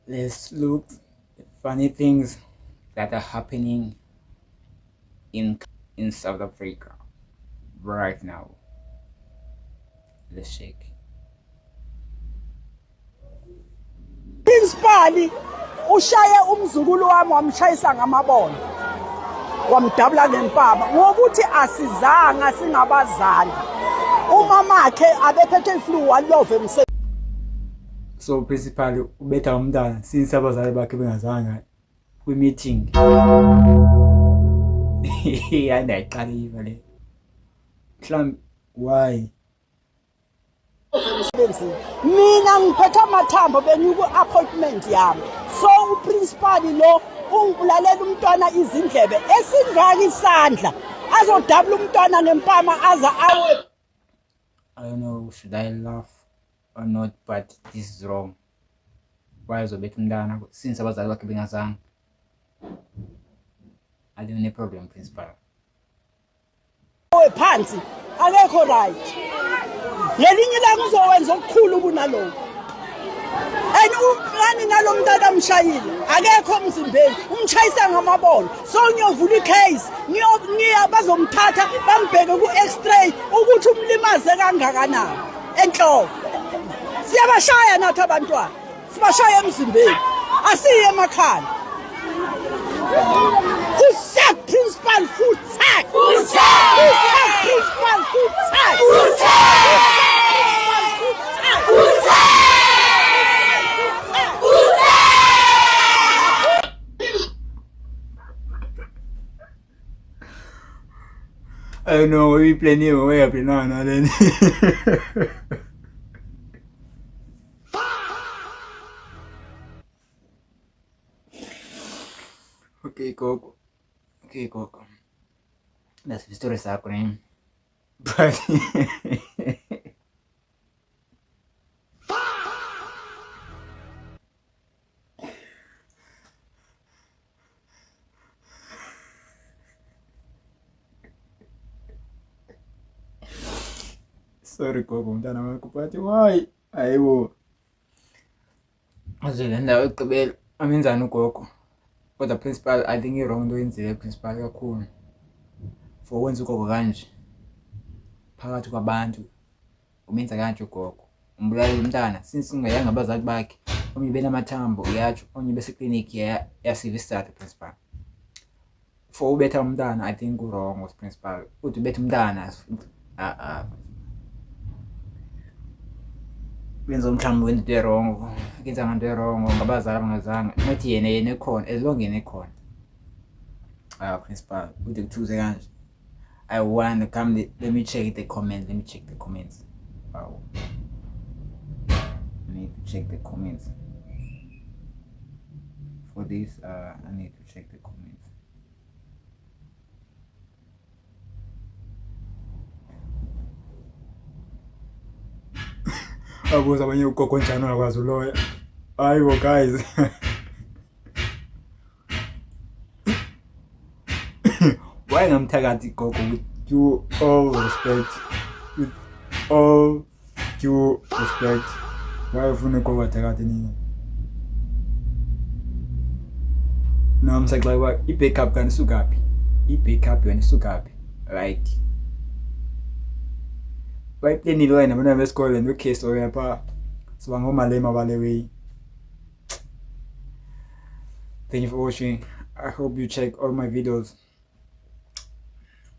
Let's look at funny things that are happening in South Africa right now. Let's check. Principally ushaye umzukulu wami wamshayisa ngamabona wamdabula ngempama ngokuthi asizanga singabazali umamakhe abephethe iflu walove emse. So principally ubetha umntana since abazali bakhe bengazanga kwi-meeting. Andayiqaliva le mhlawumbe why mina ngiphethe amathambo bengikwi-appointment yami, so uprincipali lo ungibulalela umntwana izindlebe esingaka isandla azodabula umntwana ngempama aza awe. I don't know, should I laugh or not, but this is wrong. Why uzobetha umntana since abazali bakhe bengazanga? I don't have a problem, principal. Phansi akekho right, ngelinye ilanga uzowenza okukhulu kunalokho. And ungani ngalo mntana amshayile akekho emzimbeni umshayisa ngamabona, so ngiyovula icase ngiya bazomthatha bambheke ku-x-ray ukuthi umlimaze kangakanani enhloko. Siyabashaya nathi abantwana, sibashaya emzimbeni, asiye emakhaya. Full principal, full sack. Full sack. Full sack, principal, full sack. Full sack. Full sack. Full sack. I don't know, we play new way up in on then. Okay, Coco. Okay, Coco. That's the story happening. But sorry, Coco, mntana wakho, but why? Ayibo. Azolenda ukugqibela amenzani ugogo? Kodwa principal I think i-wrong into yenzile principal kakhulu for wenza ugogo kanje phakathi kwabantu. Umenza kanje ugogo, umbulala umntana since ungayanga abazali bakhe, omnye benamathambo uyatsho, omnye bese-clinic yasiva isizathu principal. For ubetha umntana I think u-wrong was principal. Uthi ubetha umntana benza mhlawumbe wenza into e-wrong, kenza ngento e-wrong ngabazali bangazanga, not yena ekhona, as long yena ekhona. Principal uthi kuthuze kanje. I want to come, let me check the comments. Wow, I need to check the comments for this. I need to check the comments. Abuza abanye ugogo njani akwazi uloya. Ayibo guys. Why ngamthakathi gogo with due all respect? With all due respect. Why ufuna gogo athakathi nini? Nami saxayiwa i-backup kanti sukaphi? I-backup yona sukaphi? Like bayiplenile wena nabantwana besikole no-case oyapha siba ngomalema baleway. Thank you for watching. I hope you check all my videos.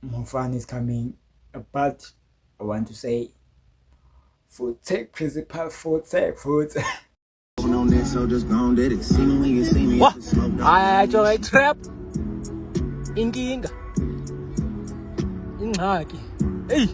More fun is coming, but I want to say food tech principal, food tech. On that, so just go and did it. See me when you see me. What? I trap. Inkinga. Ingxaki. Hey.